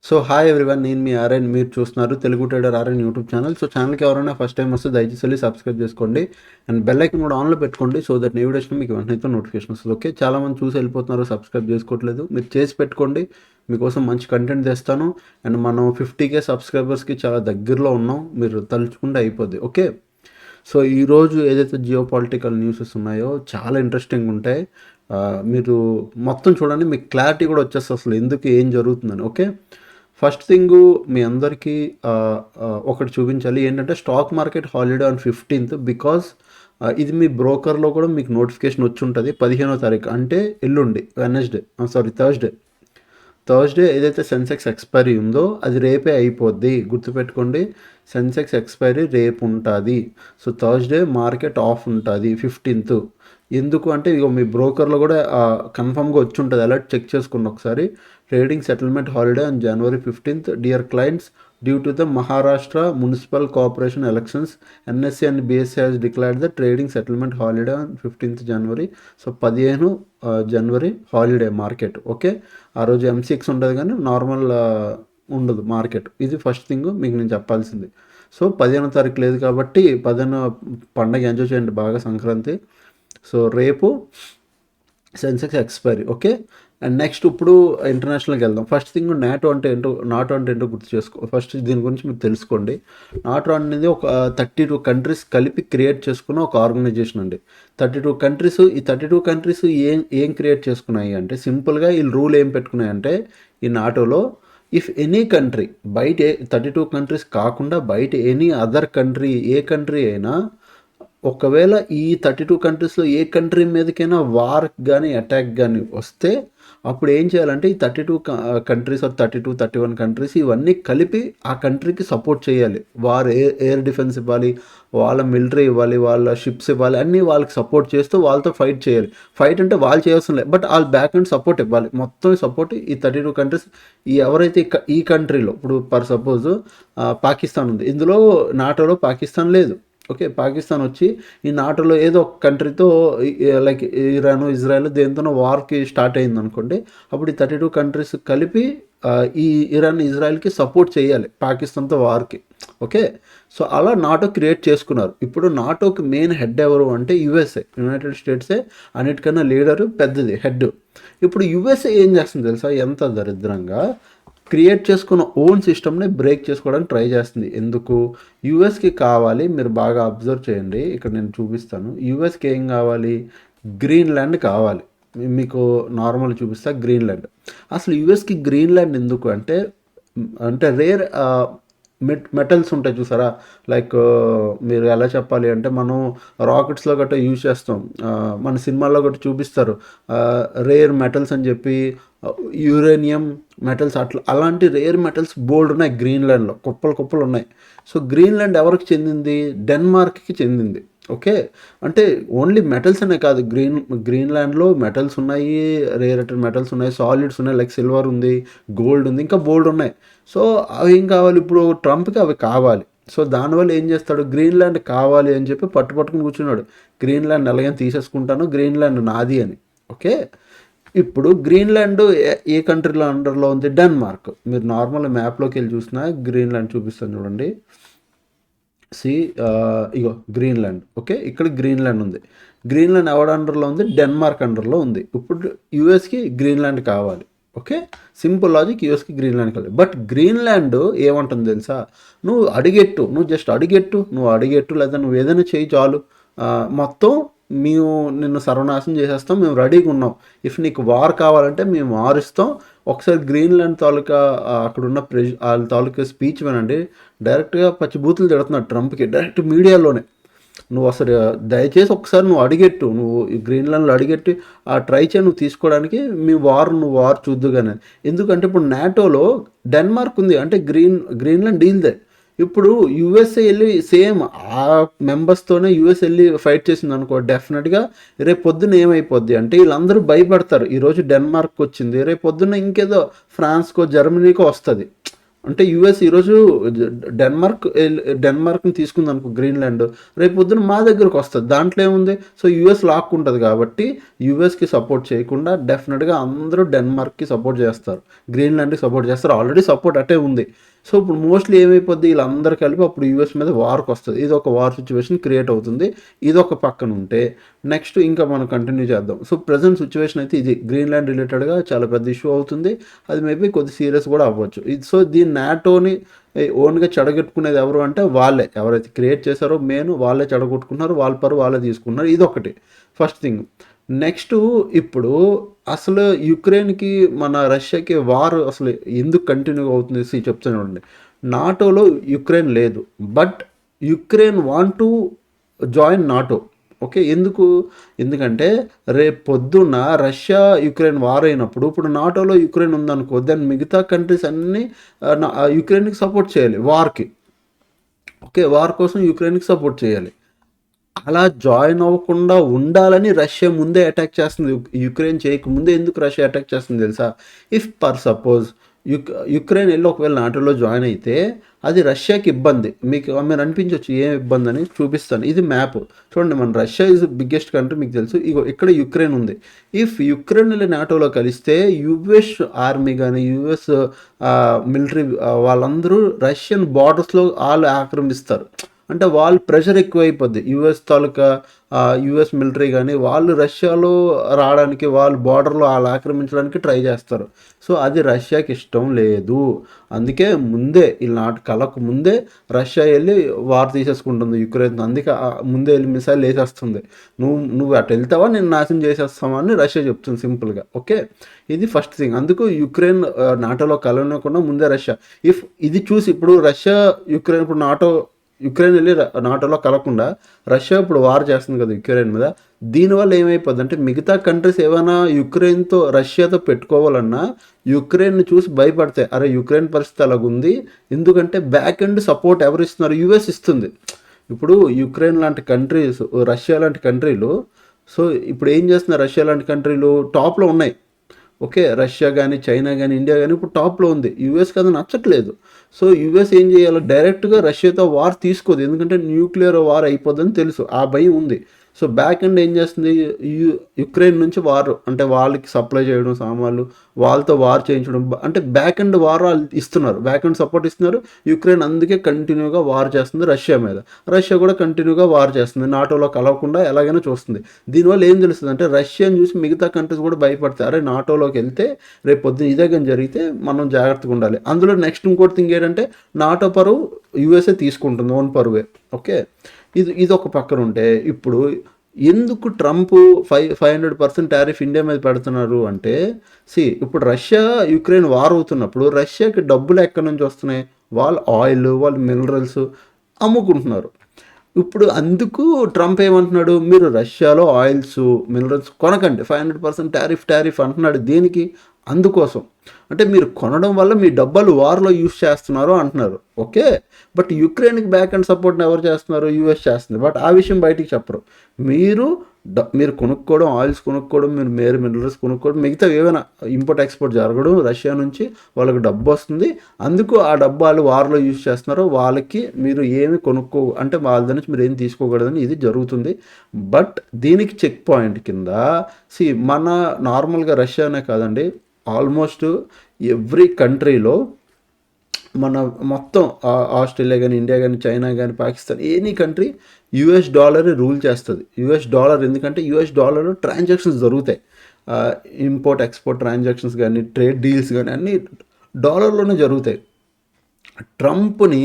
So hi everyone, నేను మీ RN. మీరు చూస్తున్నారు Telugu trader RN YouTube channel. So ఛానల్కి ఎవరైనా ఫస్ట్ టైం వస్తే దయచేసి వెళ్ళి సబ్స్క్రైబ్ చేసుకోండి అండ్ బెల్ ఐకన్ కూడా ఆన్లో పెట్టుకోండి. సో దట్ నీ వీడియోస్ మీకు వెంటనే నోటిఫికేషన్ వస్తుంది. ఓకే, చాలామంది చూసి వెళ్ళిపోతున్నారు, సబ్స్క్రైబ్ చేసుకోవట్లేదు. మీరు చేసి పెట్టుకోండి, మీకోసం మంచి కంటెంట్ తెస్తాను. అండ్ మనం 50K సబ్స్క్రైబర్స్కి చాలా దగ్గరలో ఉన్నాం, మీరు తలుచుకుంటే అయిపోద్ది. ఓకే, సో ఈరోజు ఏదైతే జియో పొలిటికల్ న్యూసెస్ ఉన్నాయో చాలా ఇంట్రెస్టింగ్ ఉంటాయి. మీరు మొత్తం చూడండి, మీకు క్లారిటీ కూడా వచ్చేస్తుంది అసలు ఎందుకు ఏం జరుగుతుందని. ఓకే, ఫస్ట్ థింగ్ మీ అందరికీ ఒకటి చూపించాలి ఏంటంటే stock market holiday on 15th. Because ఇది మీ బ్రోకర్లో కూడా మీకు నోటిఫికేషన్ వచ్చి ఉంటుంది 15వ తారీఖు, అంటే ఎల్లుండి థర్స్డే ఏదైతే సెన్సెక్స్ ఎక్స్పైరీ ఉందో అది రేపే అయిపోద్ది. గుర్తుపెట్టుకోండి, సెన్సెక్స్ ఎక్స్పైరీ రేపు ఉంటుంది. సో థర్స్డే మార్కెట్ ఆఫ్ ఉంటుంది 15th. ఎందుకు అంటే ఇక మీ బ్రోకర్లో కూడా కన్ఫర్మ్గా వచ్చి ఉంటుంది, అలర్ట్ చెక్ చేసుకున్న ఒకసారి. Trading settlement holiday on January 15th. Dear clients, due to the Maharashtra municipal corporation elections, NSE and BSE has declared the trading settlement holiday on 15th January. సో 15 జనవరి హాలిడే మార్కెట్. ఓకే, ఆ రోజు M6 ఉంటుంది కానీ normal ఉండదు market. ఇది first thing మీకు నేను చెప్పాల్సింది. సో 15వ తారీఖు లేదు కాబట్టి 15 పండగ ఎంజాయ్ చేయండి బాగా, సంక్రాంతి. సో రేపు Sensex expiry. Okay, and next ఇప్పుడు ఇంటర్నేషనల్కి వెళ్దాం. ఫస్ట్ థింగ్ నాటో అంటే ఏంటో గుర్తు చేసుకో. ఫస్ట్ దీని గురించి మీరు తెలుసుకోండి. నాటో అనేది ఒక 32 కంట్రీస్ కలిపి క్రియేట్ చేసుకున్న ఒక ఆర్గనైజేషన్ అండి. 32 కంట్రీస్. ఈ 32 కంట్రీస్ ఏం క్రియేట్ చేసుకున్నాయి అంటే సింపుల్గా వీళ్ళు రూల్ ఏం పెట్టుకున్నాయంటే ఈ నాటోలో, ఇఫ్ ఎనీ కంట్రీ బయట 32 కంట్రీస్ కాకుండా బయట ఎనీ అదర్ కంట్రీ ఏ కంట్రీ అయినా, ఒకవేళ ఈ 32 కంట్రీస్లో ఏ కంట్రీ మీదకైనా వార్ కానీ అటాక్ కానీ వస్తే అప్పుడు ఏం చేయాలంటే ఈ 32 కంట్రీస్ 31 కంట్రీస్ ఇవన్నీ కలిపి ఆ కంట్రీకి సపోర్ట్ చేయాలి. వార్ ఎయిర్ డిఫెన్స్ ఇవ్వాలి, వాళ్ళ మిలిటరీ ఇవ్వాలి, వాళ్ళ షిప్స్ ఇవ్వాలి, అన్నీ వాళ్ళకి సపోర్ట్ చేస్తూ వాళ్ళతో ఫైట్ చేయాలి. ఫైట్ అంటే వాళ్ళు చేయాల్సిన లేదు, బట్ వాళ్ళ బ్యాక్ అండ్ సపోర్ట్ ఇవ్వాలి. మొత్తం సపోర్ట్ ఈ 32 కంట్రీస్. ఎవరైతే ఈ కంట్రీలో ఇప్పుడు ఫర్ సపోజ్ పాకిస్తాన్ ఉంది, ఇందులో నాటోలో పాకిస్తాన్ లేదు. ఓకే, పాకిస్తాన్ వచ్చి ఈ నాటోలో ఏదో ఒక కంట్రీతో లైక్ ఇరాను ఇజ్రాయెల్ దేనితోనో వార్కి స్టార్ట్ అయింది అనుకోండి, అప్పుడు ఈ 32 కంట్రీస్ కలిపి ఈ ఇరాన్ ఇజ్రాయెల్కి సపోర్ట్ చేయాలి పాకిస్తాన్తో వార్కి. ఓకే, సో అలా నాటో క్రియేట్ చేసుకున్నారు. ఇప్పుడు నాటోకి మెయిన్ హెడ్ ఎవరు అంటే యుఎస్ఏ, యునైటెడ్ స్టేట్సే అన్నిటికన్నా లీడరు, పెద్దది హెడ్. ఇప్పుడు యుఎస్ఏ ఏం చేస్తుంది తెలుసా, ఎంత దరిద్రంగా క్రియేట్ చేసుకున్న ఓన్ సిస్టమ్ని బ్రేక్ చేసుకోవడానికి ట్రై చేస్తుంది. ఎందుకు? యూఎస్కి కావాలి, మీరు బాగా అబ్జర్వ్ చేయండి, ఇక్కడ నేను చూపిస్తాను. యూఎస్కి ఏం కావాలి? గ్రీన్లాండ్ కావాలి. మీకు నార్మల్ చూపిస్తా. గ్రీన్లాండ్. అసలు యూఎస్కి గ్రీన్లాండ్ ఎందుకు అంటే రేర్ మెటల్స్ ఉంటాయి చూసారా, లైక్ మీరు ఎలా చెప్పాలి అంటే మనం రాకెట్స్లో గట్రా యూజ్ చేస్తాం, మన సినిమాల్లో గట్రా చూపిస్తారు రేర్ మెటల్స్ అని చెప్పి, యురేనియం మెటల్స్, అలాంటి రేర్ మెటల్స్ బోల్డ్ ఉన్నాయి గ్రీన్లాండ్లో, కుప్పలు ఉన్నాయి. సో గ్రీన్లాండ్ ఎవరికి చెందింది? డెన్మార్క్కి చెందింది. ఓకే, అంటే ఓన్లీ మెటల్స్ అనే కాదు, గ్రీన్లాండ్లో మెటల్స్ ఉన్నాయి, రేర్ మెటల్స్ ఉన్నాయి, సాలిడ్స్ ఉన్నాయి, లైక్ సిల్వర్ ఉంది, గోల్డ్ ఉంది, ఇంకా బోల్డ్ ఉన్నాయి. సో అవి ఏం కావాలి? ఇప్పుడు ట్రంప్కి అవి కావాలి. సో దానివల్ల ఏం చేస్తాడు? గ్రీన్లాండ్ కావాలి అని చెప్పి పట్టుకుని కూర్చున్నాడు. గ్రీన్లాండ్ ఎలాగైనా తీసేసుకుంటాను, గ్రీన్లాండ్ నాది అని. ఓకే, ఇప్పుడు గ్రీన్లాండ్ ఏ కంట్రీలో అండర్లో ఉంది? డెన్మార్క్. మీరు నార్మల్ మ్యాప్లోకి వెళ్ళి చూసినా గ్రీన్లాండ్ చూపిస్తాను చూడండి. ఇగో గ్రీన్లాండ్. ఓకే, ఇక్కడ గ్రీన్లాండ్ ఉంది. గ్రీన్లాండ్ ఎవడ అండర్లో ఉంది? డెన్మార్క్ అండర్లో ఉంది. ఇప్పుడు యూఎస్కి గ్రీన్లాండ్ కావాలి. ఓకే, సింపుల్ లాజిక్, యూఎస్కి గ్రీన్లాండ్ కావాలి. బట్ గ్రీన్లాండ్ ఏమంటుంది తెలుసా? నువ్వు జస్ట్ అడిగెట్టు, లేదా నువ్వు ఏదైనా చేయి చాలు, మొత్తం మేము నిన్ను సర్వనాశనం చేసేస్తాం, మేము రెడీగా ఉన్నాం. ఇఫ్ నీకు వార్ కావాలంటే మేము వారిస్తాం. ఒకసారి గ్రీన్లాండ్ తాలూకా అక్కడున్న వాళ్ళ తాలూకా స్పీచ్ వినండి. డైరెక్ట్గా పచ్చిబూతులు తిడుతున్నాడు ట్రంప్కి, డైరెక్ట్ మీడియాలోనే. నువ్వు అసలు దయచేసి ఒకసారి నువ్వు ఈ గ్రీన్లాండ్లో అడిగెట్టి ట్రై చేయి, నువ్వు తీసుకోవడానికి నువ్వు వార్ చూద్దుగానే. ఎందుకంటే ఇప్పుడు నాటోలో డెన్మార్క్ ఉంది, అంటే గ్రీన్లాండ్ డీల్దే. ఇప్పుడు యుఎస్ఏ వెళ్ళి సేమ్ ఆ మెంబర్స్తోనే యుఎస్ వెళ్ళి ఫైట్ చేసింది అనుకో, డెఫినెట్గా రేపు పొద్దున్న ఏమైపోద్ది అంటే వీళ్ళందరూ భయపడతారు. ఈరోజు డెన్మార్క్ వచ్చింది, రేపు పొద్దున్న ఇంకేదో ఫ్రాన్స్కో జర్మనీకో వస్తుంది. అంటే యూఎస్ ఈరోజు డెన్మార్క్ని తీసుకుంది అనుకో, గ్రీన్లాండ్ రేపు పొద్దున మా దగ్గరకు వస్తుంది, దాంట్లో ఏముంది. సో యూఎస్ లాక్కుంటుంది కాబట్టి యూఎస్కి సపోర్ట్ చేయకుండా డెఫినెట్గా అందరూ డెన్మార్క్కి సపోర్ట్ చేస్తారు, గ్రీన్లాండ్కి సపోర్ట్ చేస్తారు. ఆల్రెడీ సపోర్ట్ అట్టే ఉంది. సో ఇప్పుడు మోస్ట్లీ ఏమైపోద్ది, వీళ్ళందరూ కలిపి అప్పుడు యూఎస్ మీద వార్కి వస్తుంది. ఇది ఒక వార్ సిచ్యువేషన్ క్రియేట్ అవుతుంది. ఇది ఒక పక్కన ఉంటే నెక్స్ట్ ఇంకా మనం కంటిన్యూ చేద్దాం. సో ప్రజెంట్ సిచ్యువేషన్ అయితే ఇది గ్రీన్లాండ్ రిలేటెడ్గా చాలా పెద్ద ఇష్యూ అవుతుంది. అది మేబీ కొద్ది సీరియస్ కూడా అవ్వచ్చు. ఇది సో దీన్ని నాటోని ఓన్గా చెడగొట్టుకునేది ఎవరు అంటే వాళ్ళే, ఎవరైతే క్రియేట్ చేశారో మెయిన్ వాళ్ళే చెడగొట్టుకున్నారు, వాళ్ళ పరు వాళ్ళే తీసుకున్నారు. ఇది ఒకటి ఫస్ట్ థింగ్. నెక్స్ట్ ఇప్పుడు అసలు యుక్రెయిన్కి మన రష్యాకి వార్ అసలు ఎందుకు కంటిన్యూ అవుతుంది చెప్తాను చూడండి. నాటోలో యుక్రెయిన్ లేదు, but Ukraine want to join NATO. Okay, ఎందుకంటే రేపు పొద్దున్న రష్యా యుక్రెయిన్ వార్ అయినప్పుడు ఇప్పుడు నాటోలో యుక్రెయిన్ ఉందనుకో, దాని మిగతా కంట్రీస్ అన్నీ యుక్రెయిన్కి సపోర్ట్ చేయాలి వార్కి. ఓకే, వార్ కోసం యుక్రెయిన్కి సపోర్ట్ చేయాలి. అలా జాయిన్ అవ్వకుండా ఉండాలని రష్యా ముందే అటాక్ చేస్తుంది. యుక్రెయిన్ చేయకముందే ఎందుకు రష్యా అటాక్ చేస్తుంది తెలుసా? ఇఫ్ పర్ సపోజ్ యుక్రెయిన్ వెళ్ళి ఒకవేళ నాటోలో జాయిన్ అయితే అది రష్యాకి ఇబ్బంది. మీరు అనిపించవచ్చు ఏం ఇబ్బంది అని, చూపిస్తాను. ఇది మ్యాప్ చూడండి. మన రష్యా ఈజ్ బిగ్గెస్ట్ కంట్రీ, మీకు తెలుసు. ఇగో ఇక్కడ యుక్రెయిన్ ఉంది. ఇఫ్ యుక్రెయిన్ వెళ్ళి నాటోలో కలిస్తే యుఎస్ ఆర్మీ కానీ యుఎస్ మిలిటరీ వాళ్ళందరూ రష్యన్ బార్డర్స్లో వాళ్ళు ఆక్రమిస్తారు. అంటే వాళ్ళు ప్రెషర్ ఎక్కువైపోద్ది. యుఎస్ తాలూకా యుఎస్ మిలిటరీ కానీ వాళ్ళు రష్యాలో రావడానికి, వాళ్ళు బార్డర్లో వాళ్ళు ఆక్రమించడానికి ట్రై చేస్తారు. సో అది రష్యాకి ఇష్టం లేదు. అందుకే ముందే వీళ్ళ కలకు ముందే రష్యా వెళ్ళి వార్ తీసేసుకుంటుంది యుక్రెయిన్. అందుకే ముందే వెళ్ళి మిసైల్ వేసేస్తుంది. నువ్వు అటు వెళ్తావా, నేను నాశనం చేసేస్తావా అని రష్యా చెప్తుంది సింపుల్గా. ఓకే, ఇది ఫస్ట్ థింగ్. అందుకు యుక్రెయిన్ నాటోలో కలవకుండా ముందే రష్యా ఇఫ్ ఇది చూసి ఇప్పుడు రష్యా యుక్రెయిన్ ఇప్పుడు యుక్రెయిన్ వెళ్ళి నాటోలో కలవకుండా రష్యా ఇప్పుడు వార్ చేస్తుంది కదా యుక్రెయిన్ మీద. దీనివల్ల ఏమైపోద్ది అంటే మిగతా కంట్రీస్ ఏమైనా యుక్రెయిన్తో రష్యాతో పెట్టుకోవాలన్నా యుక్రెయిన్ని చూసి భయపడతాయి. అరే యుక్రెయిన్ పరిస్థితి అలాగుంది, ఎందుకంటే బ్యాక్ ఎండ్ సపోర్ట్ ఎవరు ఇస్తున్నారు? యుఎస్ ఇస్తుంది. ఇప్పుడు యుక్రెయిన్ లాంటి కంట్రీస్, రష్యా లాంటి కంట్రీలు, సో ఇప్పుడు ఏం చేస్తున్నారు? రష్యా లాంటి కంట్రీలు టాప్లో ఉన్నాయి. ఓకే, రష్యా కానీ చైనా కానీ ఇండియా కానీ ఇప్పుడు టాప్లో ఉంది. యూఎస్కి అది నచ్చట్లేదు. సో యూఎస్ ఏం చేయాలి? డైరెక్ట్గా రష్యాతో వార్ తీసుకోదు, ఎందుకంటే న్యూక్లియర్ వార్ అయిపోద్దని తెలుసు, ఆ భయం ఉంది. సో బ్యాక్ ఎండ్ ఏం చేస్తుంది? యుక్రెయిన్ నుంచి వార్ అంటే వాళ్ళకి సప్లై చేయడం సామాన్లు, వాళ్ళతో వార్ చేయించడం, అంటే బ్యాక్ ఎండ్ వార్ వాళ్ళు ఇస్తున్నారు, బ్యాక్ ఎండ్ సపోర్ట్ ఇస్తున్నారు. యుక్రెయిన్ అందుకే కంటిన్యూగా వార్ చేస్తుంది రష్యా మీద. రష్యా కూడా కంటిన్యూగా వార్ చేస్తుంది, నాటోలో కలవకుండా ఎలాగైనా చూస్తుంది. దీనివల్ల ఏం తెలుస్తుంది అంటే రష్యాని చూసి మిగతా కంట్రీస్ కూడా భయపడతాయి. అరే నాటోలోకి వెళ్తే రేపు పొద్దున ఇదే కానీ జరిగితే మనం జాగ్రత్తగా ఉండాలి. అందులో నెక్స్ట్ ఇంకోటి థింగ్ ఏంటంటే నాటో పరువు యుఎస్ఏ తీసుకుంటుంది, ఓన్ పరువే. ఓకే, ఇది ఒక పక్కన ఉంటే ఇప్పుడు ఎందుకు ట్రంప్ 500% టారిఫ్ ఇండియా మీద పెడుతున్నారు అంటే, ఇప్పుడు రష్యా యుక్రెయిన్ వార్ అవుతున్నప్పుడు రష్యాకి డబ్బులు ఎక్కడి నుంచి వస్తున్నాయి? వాళ్ళు ఆయిల్, వాళ్ళు మినరల్స్ అమ్ముకుంటున్నారు. ఇప్పుడు అందుకు ట్రంప్ ఏమంటున్నాడు? మీరు రష్యాలో ఆయిల్స్ మినరల్స్ కొనకండి, 500% టారిఫ్ అంటున్నాడు. దేనికి? అందుకోసం. అంటే మీరు కొనడం వల్ల మీ డబ్బాలు వార్లో యూస్ చేస్తున్నారు అంటున్నారు. ఓకే, బట్ యుక్రెయిన్కి బ్యాక్ అండ్ సపోర్ట్ని ఎవరు చేస్తున్నారు? యూఎస్ చేస్తుంది. బట్ ఆ విషయం బయటికి చెప్పరు. మీరు కొనుక్కోవడం, ఆయిల్స్ కొనుక్కోవడం, మీరు మినరల్స్ కొనుక్కోవడం, మిగతా ఏమైనా ఇంపోర్ట్ ఎక్స్పోర్ట్ జరగడం రష్యా నుంచి వాళ్ళకి డబ్బు వస్తుంది. అందుకు ఆ డబ్బు వాళ్ళు వార్లో యూజ్ చేస్తున్నారు. వాళ్ళకి మీరు ఏమి అంటే వాళ్ళ నుంచి మీరు ఏం తీసుకోకూడదని ఇది జరుగుతుంది. బట్ దీనికి చెక్ పాయింట్ కింద మన నార్మల్గా రష్యానే కాదండి, ఆల్మోస్ట్ ఎవ్రీ కంట్రీలో మన మొత్తం ఆస్ట్రేలియా కానీ ఇండియా కానీ చైనా కానీ Pakistan any country US dollar rule చేస్తుంది. యుఎస్ డాలర్ ఎందుకంటే యుఎస్ డాలర్లో ట్రాన్సాక్షన్స్ జరుగుతాయి. ఇంపోర్ట్ ఎక్స్పోర్ట్ ట్రాన్సాక్షన్స్ కానీ ట్రేడ్ డీల్స్ కానీ అన్నీ డాలర్లోనే జరుగుతాయి. ట్రంప్ని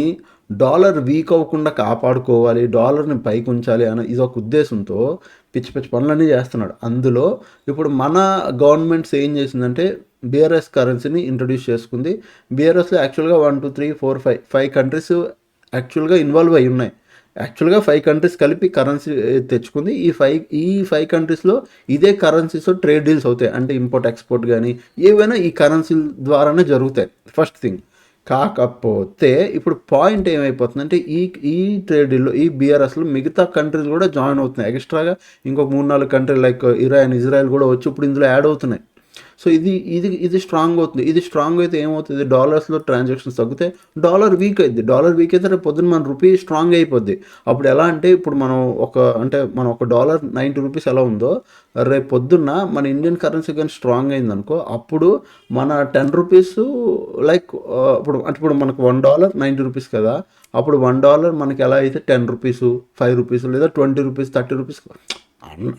డాలర్ వీక్ అవ్వకుండా కాపాడుకోవాలి, డాలర్ని పైకి ఉంచాలి అన్న ఇదొక ఉద్దేశంతో పిచ్చి పిచ్చి పనులన్నీ చేస్తున్నాడు. అందులో ఇప్పుడు మన గవర్నమెంట్స్ ఏం చేసిందంటే బిఆర్ఎస్ కరెన్సీని ఇంట్రడ్యూస్ చేసుకుంది. బిఆర్ఎస్లో యాక్చువల్గా 1 2 3 4 5 కంట్రీస్ యాక్చువల్గా ఇన్వాల్వ్ అయి ఉన్నాయి. యాక్చువల్గా 5 కంట్రీస్ కలిపి కరెన్సీ తెచ్చుకుంది. ఈ ఫైవ్ కంట్రీస్లో ఇదే కరెన్సీస్తో ట్రేడ్ డీల్స్ అవుతాయి. అంటే ఇంపోర్ట్ ఎక్స్పోర్ట్ కానీ ఏవైనా ఈ కరెన్సీ ద్వారానే జరుగుతాయి. First thing. కాకపోతే ఇప్పుడు పాయింట్ ఏమైపోతుందంటే ఈ ట్రేడ్ డీల్లో ఈ బిఆర్ఎస్లో మిగతా కంట్రీలు కూడా జాయిన్ అవుతున్నాయి. ఎక్స్ట్రాగా ఇంకొక 3 4 కంట్రీ లైక్ ఇరాన్, ఇజ్రాయెల్ కూడా వచ్చి ఇప్పుడు ఇందులో యాడ్ అవుతున్నాయి. సో ఇది స్ట్రాంగ్ అవుతుంది. ఇది స్ట్రాంగ్ అయితే ఏమవుతుంది, డాలర్స్లో ట్రాన్సాక్షన్స్ తగ్గితే డాలర్ వీక్ అయితే రేపు పొద్దున్న మన రూపీ స్ట్రాంగ్ అయిపోద్ది. అప్పుడు ఎలా అంటే ఇప్పుడు మనం ఒక డాలర్ 90 రూపీస్ ఎలా ఉందో రేపు పొద్దున్న మన ఇండియన్ కరెన్సీ కానీ స్ట్రాంగ్ అయిందనుకో, అప్పుడు మన 10 రూపీస్ లైక్ ఇప్పుడు మనకు $1 90 రూపీస్ కదా, అప్పుడు $1 మనకి ఎలా అయితే 10 రూపీస్, 5 రూపీస్ లేదా 20 రూపీస్, 30 రూపీస్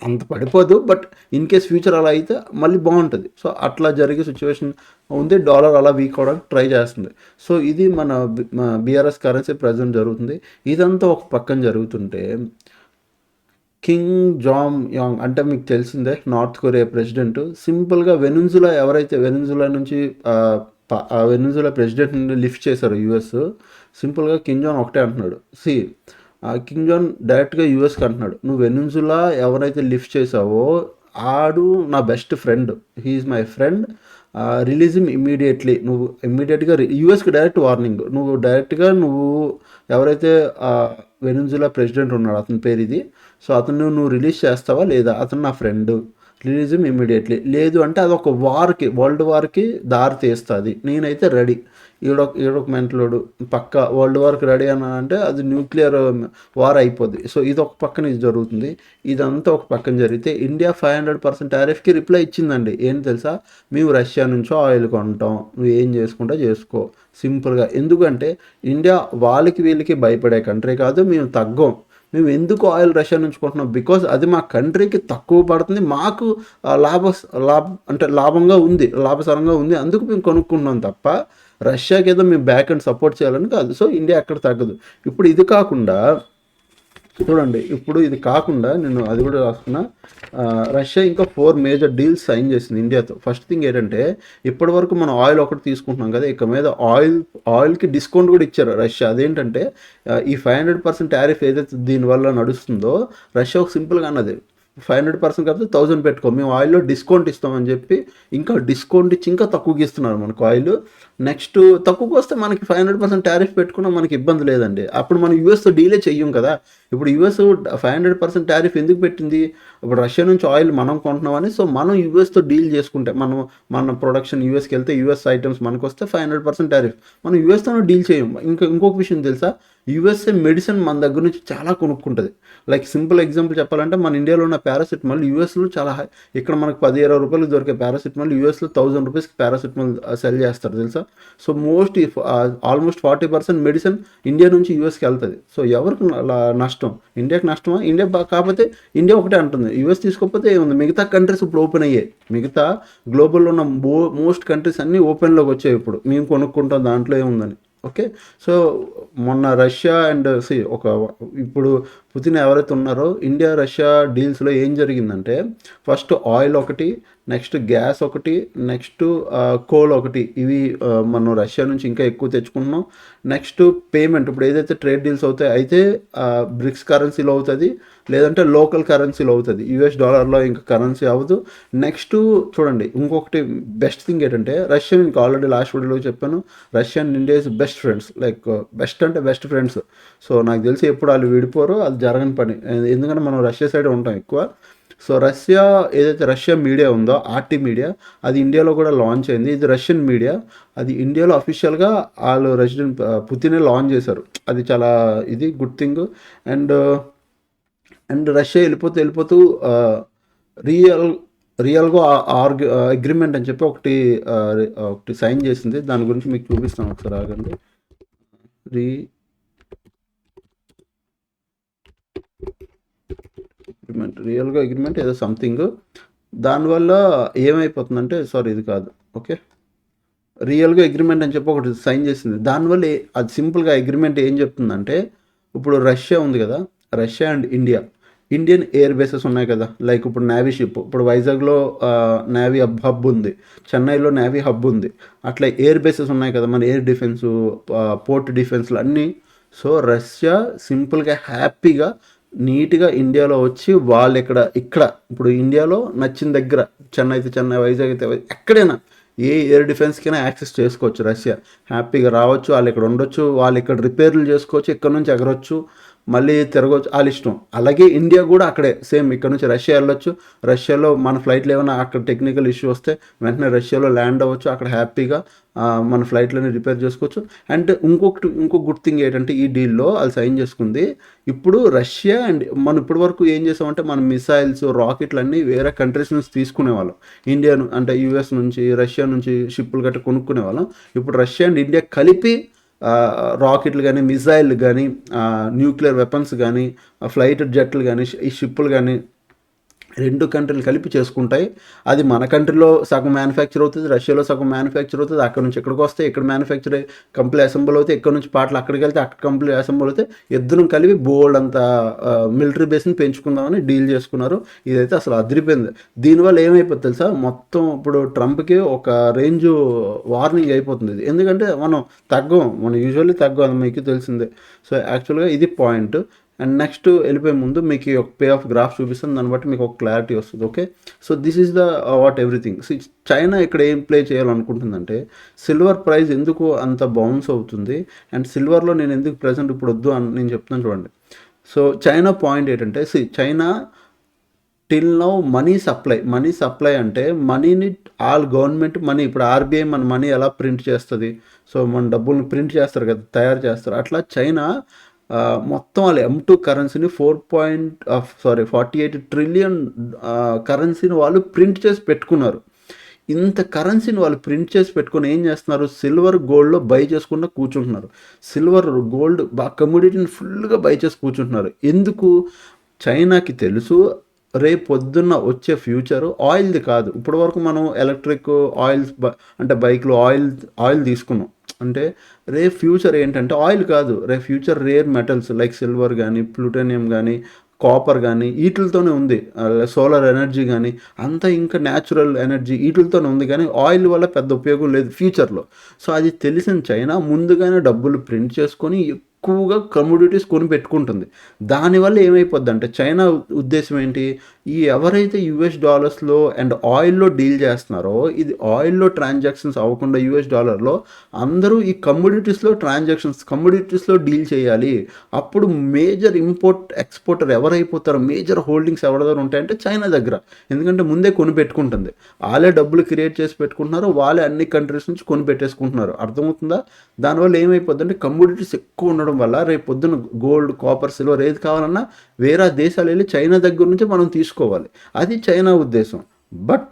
అంత పడిపోదు. బట్ ఇన్ కేస్ ఫ్యూచర్ అలా అయితే మళ్ళీ బాగుంటుంది. సో అట్లా జరిగే సిచ్యువేషన్ ఉంది. డాలర్ అలా వీక్ అవడానికి ట్రై చేస్తుంది. సో ఇది మన బీఆర్ఎస్ కరెన్సీ ప్రజెంట్ జరుగుతుంది. ఇదంతా ఒక పక్కన జరుగుతుంటే కిమ్ జాంగ్ యాంగ్ అంటే మీకు తెలిసిందే, నార్త్ కొరియా ప్రెసిడెంట్ సింపుల్గా వెనుజులా నుంచి వెనుజులా ప్రెసిడెంట్ నుండి లిఫ్ట్ చేశారు యూఎస్. సింపుల్గా కిమ్ జాంగ్ ఒకటే అంటున్నాడు, కిమ్ జాంగ్ డైరెక్ట్గా యూఎస్కి అంటున్నాడు, నువ్వు వెనుజులా ఎవరైతే లిఫ్ట్ చేసావో ఆడు నా best friend, he is my friend, release him immediately. నువ్వు ఇమ్మీడియట్గా యూఎస్కి డైరెక్ట్ వార్నింగ్, నువ్వు ఎవరైతే వెనుజులా ప్రెసిడెంట్ ఉన్నాడు అతని పేరు ఇది, సో అతను నువ్వు రిలీజ్ చేస్తావా లేదా, అతను నా ఫ్రెండ్, రిలీజ్ హిమ్ ఇమ్మీడియట్లీ. లేదు అంటే అదొక వరల్డ్ వార్కి దారి తీస్తుంది. నేనైతే రెడీ. ఈడొక మెంటలోడు పక్క వరల్డ్ వార్కి రెడీ అంటే అది న్యూక్లియర్ వార్ అయిపోద్ది. సో ఇది ఒక పక్కన ఇది జరుగుతుంది. ఇదంతా ఒక పక్కన జరిగితే ఇండియా 500% టారిఫ్కి రిప్లై ఇచ్చిందండి. ఏంటి తెలుసా, మేము రష్యా నుంచో ఆయిల్ కొంటాం, నువ్వు ఏం చేసుకుంటా చేసుకో సింపుల్గా. ఎందుకంటే ఇండియా వీళ్ళకి భయపడే కంట్రీ కాదు, మేము ఎందుకు ఆయిల్ రష్యా నుంచి కొంటున్నాం, బికాజ్ అది మా కంట్రీకి తక్కువ పడుతుంది, మాకు లాభంగా ఉంది, లాభసరంగా ఉంది, అందుకు మేము కొనుక్కుంటున్నాం తప్ప రష్యాకి ఏదో మేము బ్యాక్ అండ్ సపోర్ట్ చేయాలని కాదు. సో ఇండియా ఎక్కడ తగ్గదు. ఇప్పుడు ఇది కాకుండా నేను అది కూడా రాసుకున్నా, రష్యా ఇంకా 4 మేజర్ డీల్స్ సైన్ చేసింది ఇండియాతో. ఫస్ట్ థింగ్ ఏంటంటే, ఇప్పటి వరకు మనం ఆయిల్ ఒకటి తీసుకుంటున్నాం కదా, ఇక మీద ఆయిల్కి డిస్కౌంట్ కూడా ఇచ్చారు రష్యా. అదేంటంటే ఈ 500% టారిఫ్ ఏదైతే దీనివల్ల నడుస్తుందో, రష్యా ఒక సింపుల్గా అన్నది 500% కాకపోతే 1000 పెట్టుకో, మేము ఆయిల్లో డిస్కౌంట్ ఇస్తామని చెప్పి ఇంకా డిస్కౌంట్ ఇచ్చి ఇంకా తక్కువకి ఇస్తున్నారు మనకు ఆయిల్. నెక్స్ట్ తక్కువకి వస్తే మనకి 500% టారిఫ్ పెట్టుకున్నా మనకి ఇబ్బంది లేదండి. అప్పుడు మనం యూఎస్తో డీలే చెయ్యం కదా. ఇప్పుడు యూఎస్ 500% టారిఫ్ ఎందుకు పెట్టింది, ఇప్పుడు రష్యా నుంచి ఆయిల్ మనం కొంటున్నామని. సో మనం యూఎస్తో డీల్ చేసుకుంటే మన ప్రొడక్షన్ యూఎస్కి వెళ్తే యూఎస్ ఐటమ్స్ మనకు వస్తే 500% టారిఫ్, మనం యూఎస్తోనే డీల్ చేయం. ఇంకొక విషయం తెలుసా, యూఎస్ఏ మెడిసిన్ మన దగ్గర నుంచి చాలా కొనుక్కుంటుంది. లైక్ సింపుల్ ఎగ్జాంపుల్ చెప్పాలంటే, మన ఇండియాలో ఉన్న పారాసిటమాల్ యూఎస్లో చాలా హై. ఇక్కడ మనకు 10-20 రూపాయలు దొరికే పారాసిటమాల్ యూఎస్లో 1000 రూపీస్కి పారాసిటమాల్ సెల్ చేస్తారు తెలుసా. సో ఆల్మోస్ట్ 40% మెడిసిన్ ఇండియా నుంచి యూఎస్కి వెళ్తుంది. సో ఎవరికి నష్టం, ఇండియాకి నష్టమా? కాకపోతే ఇండియా ఒకటే అంటుంది, యూఎస్ తీసుకోకపోతే ఏముంది, మిగతా కంట్రీస్ ఇప్పుడు ఓపెన్ అయ్యాయి. మిగతా గ్లోబల్లో ఉన్న మోస్ట్ కంట్రీస్ అన్నీ ఓపెన్లోకి వచ్చాయి. ఇప్పుడు మేము కొనుక్కుంటాం, దాంట్లో ఏముందని. ఓకే. సో మొన్న రష్యా అండ్ ఇప్పుడు పుతిన్ ఎవరైతే ఉన్నారో, ఇండియా రష్యా డీల్స్లో ఏం జరిగిందంటే, ఫస్ట్ ఆయిల్ ఒకటి, నెక్స్ట్ గ్యాస్ ఒకటి, నెక్స్ట్ కోల్ ఒకటి, ఇవి మనం రష్యా నుంచి ఇంకా ఎక్కువ తెచ్చుకుంటున్నాం. నెక్స్ట్ పేమెంట్, ఇప్పుడు ఏదైతే ట్రేడ్ డీల్స్ అవుతాయి అయితే బ్రిక్స్ కరెన్సీలో అవుతుంది, లేదంటే లోకల్ కరెన్సీలో అవుతుంది. యూఎస్ డాలర్లో ఇంకా కరెన్సీ అవ్వదు. నెక్స్ట్ చూడండి, ఇంకొకటి బెస్ట్ థింగ్ ఏంటంటే, రష్యా ఇంకా ఆల్రెడీ లాస్ట్ వీడియోలో చెప్పాను, Russia and India is best friends. Like best friends. So నాకు తెలిసి ఎప్పుడు వాళ్ళు విడిపోరో, అది జరగని పని. ఎందుకంటే మనం రష్యా సైడ్ ఉంటాం ఎక్కువ. సో రష్యా మీడియా ఉందో, ఆర్టీ మీడియా, అది ఇండియాలో కూడా లాంచ్ అయింది. ఇది రష్యన్ మీడియా, అది ఇండియాలో అఫీషియల్గా వాళ్ళు పుతినే లాంచ్ చేశారు. అది చాలా గుడ్ థింగ్. అండ్ రష్యా వెళ్ళిపోతూ రియల్గా అగ్రిమెంట్ అని చెప్పి ఒకటి సైన్ చేసింది. దాని గురించి మీకు చూపిస్తాను, ఒకసారి ఆగండి. రియల్గా అగ్రిమెంట్ ఏదో సంథింగ్, దానివల్ల ఏమైపోతుందంటే, ఇది కాదు, ఓకే, రియల్గా అగ్రిమెంట్ అని చెప్పి ఒకటి సైన్ చేసింది. దానివల్ల అది సింపుల్గా అగ్రిమెంట్ ఏం చెప్తుందంటే, ఇప్పుడు రష్యా ఉంది కదా, Russia and Indian air bases ఉన్నాయి కదా, లైక్ ఇప్పుడు నేవీ షిప్, ఇప్పుడు వైజాగ్లో నేవీ హబ్ ఉంది, చెన్నైలో నేవీ హబ్ ఉంది, అట్లా ఎయిర్ బేసెస్ ఉన్నాయి కదా, మన ఎయిర్ డిఫెన్సు, పోర్ట్ డిఫెన్స్లు అన్నీ. సో రష్యా సింపుల్గా హ్యాపీగా నీట్గా ఇండియాలో వచ్చి వాళ్ళు ఇక్కడ ఇప్పుడు ఇండియాలో నచ్చిన దగ్గర, చెన్నై అయితే చెన్నై, వైజాగ్ అయితే ఎక్కడైనా ఏ ఎయిర్ డిఫెన్స్కైనా యాక్సెస్ చేసుకోవచ్చు. రష్యా హ్యాపీగా రావచ్చు, వాళ్ళు ఇక్కడ ఉండొచ్చు, వాళ్ళు ఇక్కడ రిపేర్లు చేసుకోవచ్చు, ఇక్కడ నుంచి ఎగరొచ్చు, మళ్ళీ తిరగవచ్చు, వాళ్ళ ఇష్టం. అలాగే ఇండియా కూడా అక్కడే సేమ్, ఇక్కడ నుంచి రష్యా వెళ్ళొచ్చు, రష్యాలో మన ఫ్లైట్లు ఏమైనా అక్కడ టెక్నికల్ ఇష్యూ వస్తే వెంటనే రష్యాలో ల్యాండ్ అవ్వచ్చు, అక్కడ హ్యాపీగా మన ఫ్లైట్లని రిపేర్ చేసుకోవచ్చు. అండ్ ఇంకొక గుడ్ థింగ్ ఏంటంటే ఈ డీల్లో వాళ్ళు సైన్ చేసుకుంది, ఇప్పుడు రష్యా అండ్ మనం ఇప్పటి వరకు ఏం చేసామంటే మన మిసైల్స్ రాకెట్లు అన్నీ వేరే కంట్రీస్ నుంచి తీసుకునేవాళ్ళం, ఇండియా అంటే యూఎస్ నుంచి రష్యా నుంచి షిప్పులు గట్రా కొనుక్కునేవాళ్ళం. ఇప్పుడు రష్యా అండ్ ఇండియా కలిపి రాకెట్లు కానీ మిసైల్ కానీ న్యూక్లియర్ వెపన్స్ కానీ ఫ్లైట్ జెట్లు కానీ ఈ షిప్పులు కానీ 2 కంట్రీలు కలిపి చేసుకుంటాయి. అది మన కంట్రీలో సగం మ్యానుఫ్యాక్చర్ అవుతుంది, రష్యాలో సగం మ్యానుఫ్యాక్చర్ అవుతుంది, అక్కడ నుంచి ఇక్కడికి వస్తే ఇక్కడ మ్యానుఫ్యాక్చర్ కంప్లీట్ అసెంబుల్ అవుతాయి, ఇక్కడ నుంచి పార్ట్లు అక్కడికి వెళ్తే అక్కడ కంప్లీట్ అసెంబుల్ అవుతాయి. ఇద్దరం కలిపి బోల్డ్ అంత మిలిటరీ బేస్ని పెంచుకుందామని డీల్ చేసుకున్నారు. ఇదైతే అసలు అదిరిపోయింది. దీనివల్ల ఏమైపోతుంది తెలుసా, మొత్తం ఇప్పుడు ట్రంప్కి ఒక రేంజ్ వార్నింగ్ అయిపోతుంది ఇది. ఎందుకంటే మనం యూజువల్లీ తగ్గం, అది మీకు తెలిసిందే. సో యాక్చువల్గా ఇది పాయింట్. అండ్ నెక్స్ట్ వెళ్ళిపోయే ముందు మీకు ఒక పే ఆఫ్ గ్రాఫ్ చూపిస్తుంది, దాన్ని బట్టి మీకు ఒక క్లారిటీ వస్తుంది. Okay, so this is the what everything. China ఇక్కడ ఏం ప్లే చేయాలనుకుంటుందంటే, సిల్వర్ ప్రైస్ ఎందుకు అంత బౌన్స్ అవుతుంది అండ్ సిల్వర్లో నేను ఎందుకు ప్రెసెంట్ ఇప్పుడు వద్దు అని నేను చెప్తాను చూడండి. సో చైనా పాయింట్ ఏంటంటే, China till now money supply అంటే మనీని గవర్నమెంట్ మనీ, ఇప్పుడు ఆర్బీఐ మన మనీ ఎలా ప్రింట్ చేస్తుంది, సో మన డబ్బుల్ని ప్రింట్ చేస్తారు కదా, తయారు చేస్తారు, అట్లా చైనా మొత్తం వాళ్ళు M2 కరెన్సీని 48 ట్రిలియన్ కరెన్సీని వాళ్ళు ప్రింట్ చేసి పెట్టుకున్నారు. ఇంత కరెన్సీని వాళ్ళు ప్రింట్ చేసి పెట్టుకొని ఏం చేస్తున్నారు, సిల్వర్ గోల్డ్లో బై చేసుకుండా కూర్చుంటున్నారు. సిల్వర్ గోల్డ్ కమోడిటీని ఫుల్గా బై చేసి కూర్చుంటున్నారు. ఎందుకు, చైనాకి తెలుసు రేపు పొద్దున్న వచ్చే ఫ్యూచర్ ఆయిల్ది కాదు. ఇప్పటి వరకు మనం ఎలక్ట్రిక్ ఆయిల్స్ అంటే బైక్లో ఆయిల్ తీసుకున్నాం. అంటే రేపు ఫ్యూచర్ ఏంటంటే ఆయిల్ కాదు, రేపు future rare metals like silver కానీ ప్లూటోనియం కానీ కాపర్ కానీ వీటితోనే ఉంది. సోలార్ ఎనర్జీ కానీ అంతా ఇంకా న్యాచురల్ ఎనర్జీ వీటితోనే ఉంది, కానీ ఆయిల్ వల్ల పెద్ద ఉపయోగం లేదు ఫ్యూచర్లో. సో అది తెలిసిన చైనా ముందుగానే డబ్బులు ప్రింట్ చేసుకొని ఎక్కువగా కమోడిటీస్ కొని పెట్టుకుంటుంది. దానివల్ల ఏమైపోద్ది అంటే, చైనా ఉద్దేశం ఏంటి, ఈ ఎవరైతే $US అండ్ ఆయిల్లో డీల్ చేస్తున్నారో, ఇది ఆయిల్లో ట్రాన్సాక్షన్స్ అవ్వకుండా $US అందరూ ఈ కమోడిటీస్లో డీల్ చేయాలి. అప్పుడు మేజర్ ఎక్స్పోర్టర్ ఎవరైపోతారో, మేజర్ హోల్డింగ్స్ ఎవరి దగ్గర ఉంటాయంటే చైనా దగ్గర. ఎందుకంటే ముందే కొని పెట్టుకుంటుంది, వాళ్ళే డబ్బులు క్రియేట్ చేసి పెట్టుకుంటున్నారు, వాళ్ళే అన్ని కంట్రీస్ నుంచి కొని పెట్టేసుకుంటున్నారు. అర్థమవుతుందా? దానివల్ల ఏమైపోద్ది అంటే, కమోడిటీస్ ఎక్కువ ఉండడం వల్ల రేపు పొద్దున్న గోల్డ్ కాపర్ సిల్వర్ ఏది కావాలన్నా వేరే దేశాలు వెళ్ళి చైనా దగ్గర నుంచి మనం తీసుకోవాలి. అది చైనా ఉద్దేశం. బట్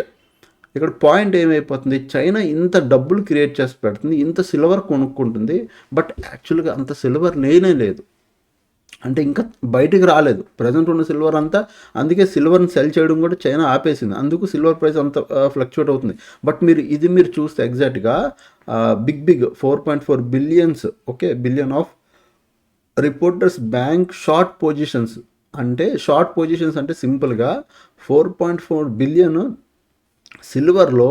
ఇక్కడ పాయింట్ ఏమైపోతుంది, చైనా ఇంత డబ్బులు క్రియేట్ చేసి పెడుతుంది, ఇంత సిల్వర్ కొనుక్కుంటుంది, బట్ యాక్చువల్గా అంత సిల్వర్ లేనే లేదు. అంటే ఇంకా బయటికి రాలేదు ప్రజెంట్ ఉన్న సిల్వర్ అంతా. అందుకే సిల్వర్ని సెల్ చేయడం కూడా చైనా ఆపేసింది, అందుకు సిల్వర్ ప్రైస్ అంత ఫ్లక్చువేట్ అవుతుంది. బట్ మీరు చూస్తే ఎగ్జాక్ట్గా big 4.4 billions, okay, billion of reporters bank short positions. అంటే షార్ట్ పొజిషన్స్ అంటే సింపుల్గా 4.4 బిలియన్ సిల్వర్లో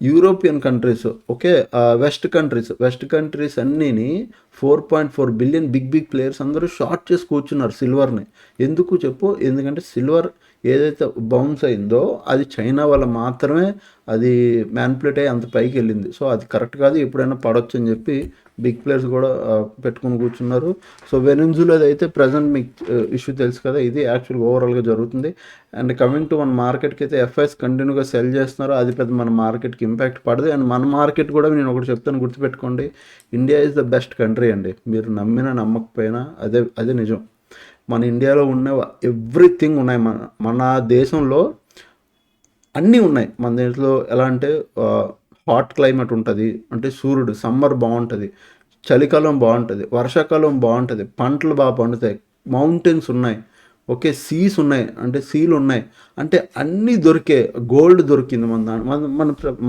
European countries, okay, west countries అన్నీని 4.4 బిలియన్ బిగ్ ప్లేయర్స్ అందరూ షార్ట్ చేసి కూర్చున్నారు సిల్వర్ని. ఎందుకు చెప్పు, ఎందుకంటే సిల్వర్ ఏదైతే బౌన్స్ అయిందో అది చైనా వల్ల మాత్రమే అది మ్యానిపులేట్ అయ్యి అంత పైకి వెళ్ళింది. సో అది కరెక్ట్ కాదు, ఎప్పుడైనా పడవచ్చు అని చెప్పి బిగ్ ప్లేయర్స్ కూడా పెట్టుకుని కూర్చున్నారు. సో వెనెజులాది అయితే ప్రజెంట్ మీకు ఇష్యూ తెలుసు కదా, ఇది యాక్చువల్గా ఓవరాల్గా జరుగుతుంది. అండ్ కమింగ్ టు మన మార్కెట్కి అయితే ఎఫ్ఐఎస్ కంటిన్యూగా సెల్ చేస్తున్నారు, అది పెద్ద మన మార్కెట్కి ఇంపాక్ట్ పడదు. అండ్ మన మార్కెట్ కూడా నేను ఒకటి చెప్తాను, గుర్తుపెట్టుకోండి, India is the best country అండి. మీరు నమ్మినా నమ్మకపోయినా అదే నిజం. మన ఇండియాలో ఉన్న ఎవ్రీథింగ్ ఉన్నాయి, మన దేశంలో అన్నీ ఉన్నాయి. మన దేశంలో ఎలా అంటే హాట్ క్లైమేట్ ఉంటుంది, అంటే సూర్యుడు సమ్మర్ బాగుంటుంది, చలికాలం బాగుంటుంది, వర్షాకాలం బాగుంటుంది, పంటలు బాగా పండుతాయి, మౌంటైన్స్ ఉన్నాయి, ఓకే, సీస్ ఉన్నాయి, అంటే సీలు ఉన్నాయి, అంటే అన్నీ దొరికే. గోల్డ్ దొరికింది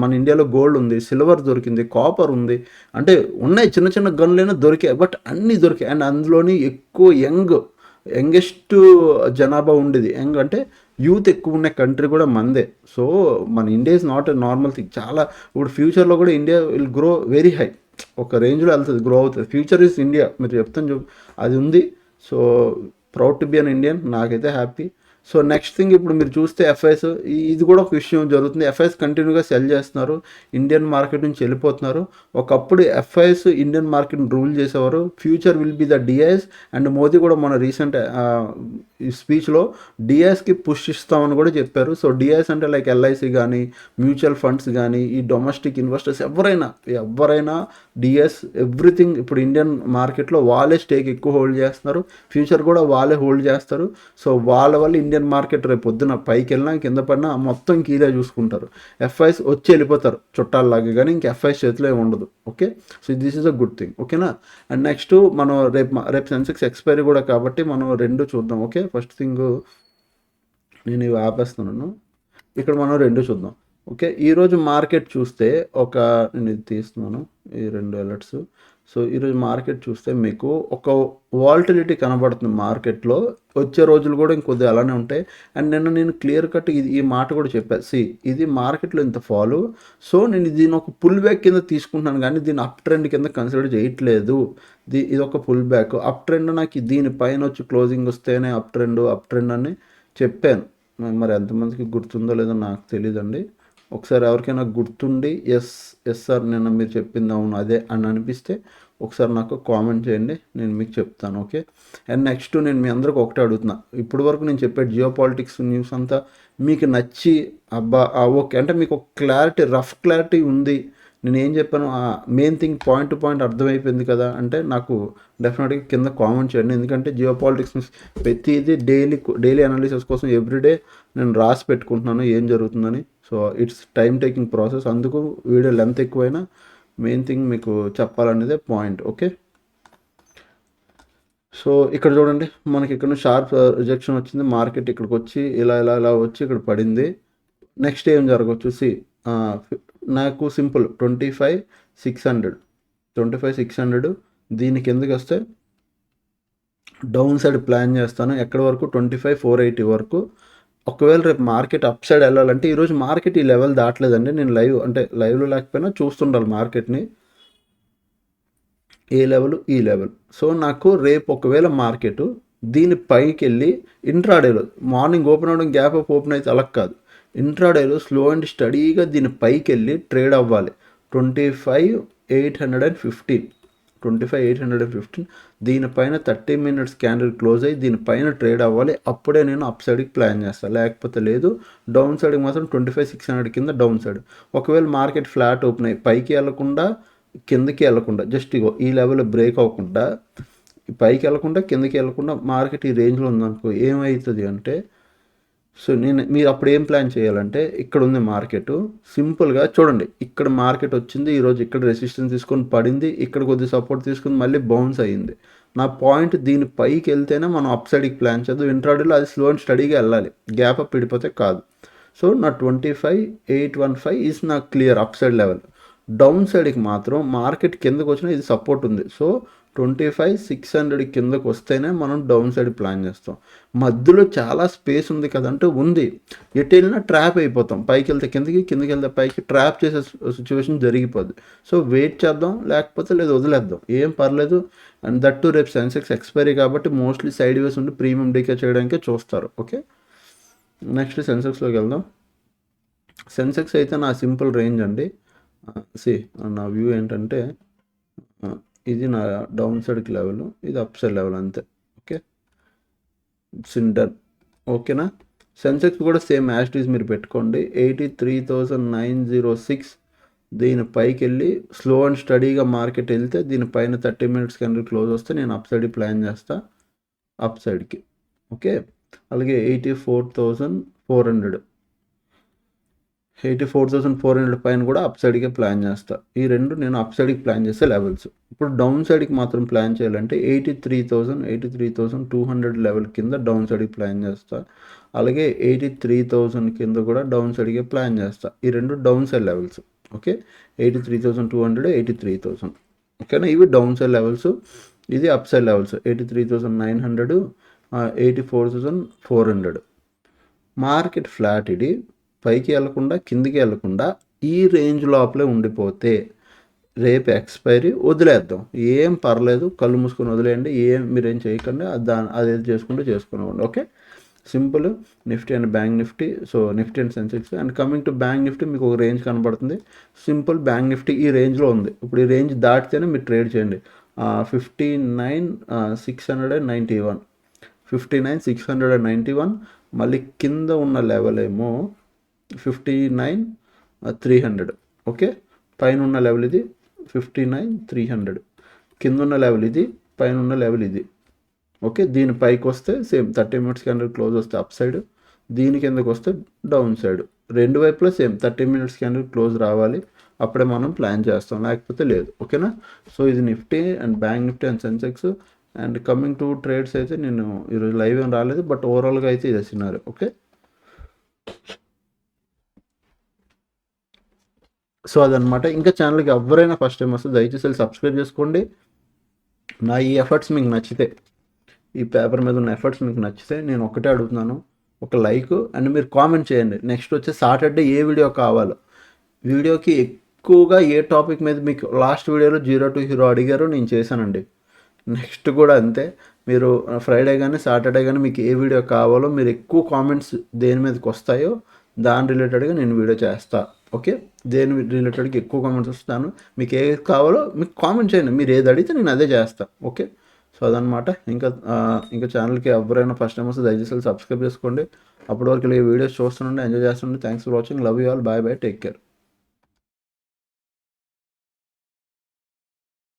మన ఇండియాలో, గోల్డ్ ఉంది, సిల్వర్ దొరికింది, కాపర్ ఉంది, అంటే ఉన్నాయి, చిన్న గనులైనా దొరికాయి, బట్ అన్నీ దొరికాయి. అండ్ అందులోని ఎక్కువ యంగెస్ట్ జనాభా ఉండేది, అంటే యూత్ ఎక్కువ ఉన్న కంట్రీ కూడా మందే. సో మన India is not a normal thing. చాలా ఇప్పుడు ఫ్యూచర్లో కూడా India will grow very high, ఒక రేంజ్లో వెళ్తుంది, గ్రో అవుతుంది. ఫ్యూచర్ ఇస్ ఇండియా, మీరు చెప్తాను అది ఉంది. So proud to be an Indian, నాకైతే హ్యాపీ. సో నెక్స్ట్ థింగ్ ఇప్పుడు మీరు చూస్తే ఎఫ్ఐఎస్, ఇది కూడా ఒక విషయం జరుగుతుంది. ఎఫ్ఐఎస్ కంటిన్యూగా సెల్ చేస్తున్నారు, ఇండియన్ మార్కెట్ నుంచి వెళ్ళిపోతున్నారు. ఒకప్పుడు ఎఫ్ఐఎస్ ఇండియన్ మార్కెట్ని రూల్ చేసేవారు. Future will be the DIIs. And Modi కూడా మన రీసెంట్ ఈ స్పీచ్లో డిఐఎస్కి పుష్ ఇస్తామని కూడా చెప్పారు. సో డిఐఎస్ అంటే లైక్ ఎల్ఐసి కానీ, మ్యూచువల్ ఫండ్స్ కానీ, ఈ డొమెస్టిక్ ఇన్వెస్టర్స్ ఎవరైనా డిఐఎస్ ఎవ్రీథింగ్ ఇప్పుడు ఇండియన్ మార్కెట్లో వాళ్ళే స్టేక్ ఎక్కువ హోల్డ్ చేస్తున్నారు. ఫ్యూచర్ కూడా వాళ్ళే హోల్డ్ చేస్తారు. సో వాళ్ళ వల్ల ఇండియన్ మార్కెట్ రేపు పొద్దున పైకి వెళ్ళినా కింద పడినా మొత్తం కీలే చూసుకుంటారు. ఎఫ్ఐఎస్ వచ్చి వెళ్ళిపోతారు చుట్టాలలాగా, కానీ ఇంక ఎఫ్ఐఎస్ చేతిలో ఉండదు. Okay, so this is a good thing. ఓకేనా. అండ్ నెక్స్ట్ మనం రేపు సెన్సెక్స్ ఎక్స్పైరీ కూడా కాబట్టి మనం రెండు చూద్దాం. ఓకే, ఫస్ట్ థింగ్ నేను ఇవి ఆపేస్తున్నాను. ఇక్కడ మనం రెండు చూద్దాం. ఓకే, ఈరోజు మార్కెట్ చూస్తే నేను ఇది తీస్తున్నాను, ఈ రెండు అలర్ట్స్. సో ఈరోజు మార్కెట్ చూస్తే మీకు ఒక వాలటిలిటీ కనబడుతుంది మార్కెట్లో. వచ్చే రోజులు కూడా ఇంకొద్దిగా అలానే ఉంటాయి. అండ్ నేను క్లియర్ కట్ ఈ మాట కూడా చెప్పాను. ఇది మార్కెట్లో ఇంత ఫాలో, సో నేను దీని ఒక పుల్ బ్యాక్ కింద తీసుకుంటున్నాను, కానీ దీన్ని అప్ ట్రెండ్ కింద కన్సిడర్ చేయట్లేదు. ఇది ఒక పుల్ బ్యాక్. అప్ ట్రెండ్ నాకు దీనిపైన వచ్చి క్లోజింగ్ వస్తేనే అప్ ట్రెండ్ అని చెప్పాను. మరి ఎంతమందికి గుర్తుందో లేదో నాకు తెలియదండి. ఒకసారి ఎవరికైనా గుర్తుండి ఎస్ సార్ నిన్న మీరు చెప్పింది అవును అదే అని అనిపిస్తే ఒకసారి నాకు కామెంట్ చేయండి, నేను మీకు చెప్తాను. ఓకే, అండ్ నెక్స్ట్ నేను మీ అందరికి ఒకటే అడుగుతున్నా. ఇప్పటి వరకు నేను చెప్పే జియో పాలిటిక్స్ న్యూస్ అంతా మీకు నచ్చి అబ్బా ఓకే అంటే మీకు ఒక రఫ్ క్లారిటీ ఉంది, నేను ఏం చెప్పాను main thing point to point అర్థమైపోయింది కదా అంటే నాకు డెఫినెట్గా కింద కామెంట్ చేయండి. ఎందుకంటే జియో పాలిటిక్స్ ప్రతిదీ డైలీ అనాలిసిస్ కోసం ఎవ్రీడే నేను రాసి పెట్టుకుంటున్నాను ఏం జరుగుతుందని. So it's time taking process, అందుకు వీడియో లెంత్ ఎక్కువైనా మెయిన్ థింగ్ మీకు చెప్పాలనేదే పాయింట్. ఓకే, సో ఇక్కడ చూడండి, మనకి ఇక్కడ షార్ప్ రిజెక్షన్ వచ్చింది, మార్కెట్ ఇక్కడికి వచ్చి ఇలా వచ్చి ఇక్కడ పడింది. నెక్స్ట్ ఏం జరగవచ్చు నాకు సింపుల్ 25,600 దీని కిందకి వస్తే డౌన్ సైడ్ ప్లాన్ చేస్తాను. ఎక్కడి వరకు 25,480 వరకు. ఒకవేళ రేపు మార్కెట్ అప్ సైడ్ వెళ్ళాలంటే ఈరోజు మార్కెట్ ఈ లెవెల్ దాటలేదండి. నేను లైవ్లో లేకపోయినా చూస్తుండాలి మార్కెట్ని, ఈ లెవెల్. సో నాకు రేపు ఒకవేళ మార్కెట్ దీని పైకి వెళ్ళి ఇంట్రాడేలో మార్నింగ్ ఓపెన్ అవ్వడం గ్యాప్ అప్ ఓపెన్ అయితే అలా కాదు, ఇంట్రాడేలో స్లో అండ్ స్టడీగా దీని పైకి వెళ్ళి ట్రేడ్ అవ్వాలి. 25,815 దీనిపైన 30 మినిట్స్ క్యాండిల్ క్లోజ్ అయ్యి దీనిపైన ట్రేడ్ అవ్వాలి. అప్పుడే నేను అప్ సైడ్కి ప్లాన్ చేస్తాను, లేకపోతే లేదు. డౌన్ సైడ్కి మాత్రం 25,600 కింద డౌన్ సైడ్. ఒకవేళ మార్కెట్ ఫ్లాట్ ఓపెన్ అయ్యి పైకి వెళ్ళకుండా కిందకి వెళ్ళకుండా జస్ట్ ఈ లెవెల్ బ్రేక్ అవ్వకుండా పైకి వెళ్ళకుండా కిందకి వెళ్ళకుండా మార్కెట్ ఈ రేంజ్లో ఉందనుకో, ఏమవుతుంది అంటే సో మీరు అప్పుడు ఏం ప్లాన్ చేయాలంటే ఇక్కడ ఉంది మార్కెట్, సింపుల్గా చూడండి ఇక్కడ మార్కెట్ వచ్చింది, ఈరోజు ఇక్కడ రెసిస్టెన్స్ తీసుకొని పడింది, ఇక్కడ కొద్ది సపోర్ట్ తీసుకుని మళ్ళీ బౌన్స్ అయ్యింది. నా పాయింట్ దీని పైకి వెళ్తేనే మనం అప్ సైడ్కి ప్లాన్ చేద్దాం. ఇంట్రాడేలో అది స్లో అండ్ స్టడీగా వెళ్ళాలి, గ్యాప్ అప్ విడిపోతే కాదు. సో నా 25,815 ఈజ్ నా clear up side level. Down సైడ్కి మాత్రం మార్కెట్ కిందకు వచ్చినా ఇది సపోర్ట్ ఉంది. సో 25,600 కిందకు వస్తేనే మనం డౌన్ సైడ్ ప్లాన్ చేస్తాం. మధ్యలో చాలా స్పేస్ ఉంది కదంటే ఉంది, ఎటు వెళ్ళినా ట్రాప్ అయిపోతాం. పైకి వెళ్తే కిందకి వెళ్తే పైకి ట్రాప్ చేసే సిచ్యువేషన్ జరిగిపోద్ది. సో వెయిట్ చేద్దాం, లేకపోతే లేదు వదిలేద్దాం, ఏం పర్లేదు. అండ్ దట్టు రేపు సెన్సెక్స్ ఎక్స్పైరీ కాబట్టి మోస్ట్లీ సైడ్ వేస్ ఉండి ప్రీమియం డీకే చేయడానికే చూస్తారు. ఓకే, నెక్స్ట్ సెన్సెక్స్లోకి వెళ్దాం. సెన్సెక్స్ అయితే నా సింపుల్ రేంజ్ అండి. నా వ్యూ ఏంటంటే ఇది నా డౌన్ సైడ్కి లెవెల్, ఇది అప్ సైడ్ లెవెల్ అంతే. Okay, cinder. ఓకేనా. సెన్సెక్స్ కూడా సేమ్ యాస్టీస్ మీరు పెట్టుకోండి. 83,906 దీని పైకి వెళ్ళి స్లో అండ్ స్టడీగా మార్కెట్ వెళ్తే దీనిపైన 30 మినిట్స్ క్యాండిల్ క్లోజ్ వస్తే నేను అప్ సైడ్ ప్లాన్ చేస్తా, అప్ సైడ్కి. ఓకే, అలాగే 84,400 పైన కూడా అప్ సైడ్కే ప్లాన్ చేస్తా. ఈ రెండు నేను అప్ సైడ్కి ప్లాన్ చేస్తే లెవెల్స్. ఇప్పుడు డౌన్ సైడ్కి మాత్రం ప్లాన్ చేయాలంటే 83,200 లెవెల్ కింద డౌన్ సైడ్కి ప్లాన్ చేస్తా. అలాగే 83,000 కింద కూడా డౌన్ సైడ్కే ప్లాన్ చేస్తా. ఈ రెండు డౌన్ సైడ్ లెవెల్స్. ఓకే, 83,200, 83,000. ఓకేనా, ఇవి డౌన్ సైడ్ లెవెల్స్. ఇది up side levels 83,900, 84,400. Market flat, ఇది పైకి వెళ్ళకుండా కిందికి వెళ్ళకుండా ఈ రేంజ్ లోపలే ఉండిపోతే రేపు ఎక్స్పైరీ వదిలేద్దాం, ఏం పర్లేదు, కళ్ళు మూసుకొని వదిలేయండి, మీరేం చేయకండి, అదేది చేసుకుంటూ చేసుకోనివ్వండి. Okay, simple Nifty and bank Nifty. So Nifty and Sensex. And coming to bank Nifty మీకు ఒక రేంజ్ కనబడుతుంది. సింపుల్ బ్యాంక్ నిఫ్టీ ఈ రేంజ్లో ఉంది. ఇప్పుడు ఈ రేంజ్ దాటితేనే మీరు ట్రేడ్ చేయండి. 59,691, 59,691. మళ్ళీ కింద ఉన్న లెవెల్ ఏమో 59,300. ఓకే, పైన ఉన్న లెవెల్ ఇది 59,300, కింద ఉన్న లెవెల్ ఇది, పైన ఉన్న లెవెల్ ఇది. ఓకే, దీని పైకి వస్తే సేమ్ 30 మినిట్స్ క్యాండిల్ క్లోజ్ వస్తే అప్ సైడ్, దీని కిందకి వస్తే డౌన్ సైడ్. రెండు వైపులా సేమ్ 30 మినిట్స్ క్యాండిల్ క్లోజ్ రావాలి, అప్పుడే మనం ప్లాన్ చేస్తాం, లేకపోతే లేదు. ఓకేనా. సో ఇది Nifty and bank Nifty and Sensex. And coming to trades అయితే నేను ఈరోజు లైవ్ ఏం రాలేదు, బట్ ఓవరాల్గా అయితే ఇది సినారీ. ఓకే, సో అదనమాట. ఇంకా ఛానల్కి ఎవరైనా ఫస్ట్ టైం వస్తే దయచేసి సబ్స్క్రైబ్ చేసుకోండి. నా ఈ ఎఫర్ట్స్ మీకు నచ్చితే, ఈ పేపర్ మీద ఉన్న ఎఫర్ట్స్ మీకు నచ్చితే నేను ఒకటే అడుగుతున్నాను, ఒక లైక్ అండ్ మీరు కామెంట్ చేయండి. నెక్స్ట్ వచ్చే సాటర్డే ఏ వీడియో కావాలో, వీడియోకి ఎక్కువగా ఏ టాపిక్ మీద మీకు లాస్ట్ వీడియోలో 0 to హీరో అడిగారో నేను చేశానండి. నెక్స్ట్ కూడా అంతే. మీరు ఫ్రైడే కానీ సాటర్డే కానీ మీకు ఏ వీడియో కావాలో, మీరు ఎక్కువ కామెంట్స్ దేని మీదకి వస్తాయో దాని రిలేటెడ్గా నేను వీడియో చేస్తా. ఓకే, దేని రిలేటెడ్గా ఎక్కువ కామెంట్స్ వస్తాను, మీకు ఏది కావాలో మీకు కామెంట్ చేయండి. మీరు ఏది అడిగితే నేను అదే చేస్తాను. ఓకే, సో అదనమాట. ఇంకా ఛానల్కి ఎవరైనా ఫస్ట్ టైం వస్తే దయచేసి సబ్స్క్రైబ్ చేసుకోండి. అప్పటి వరకు ఈ వీడియోస్ చూస్తుండే, ఎంజాయ్ చేస్తుండే. Thanks for watching. Love you all. Bye bye. Take care.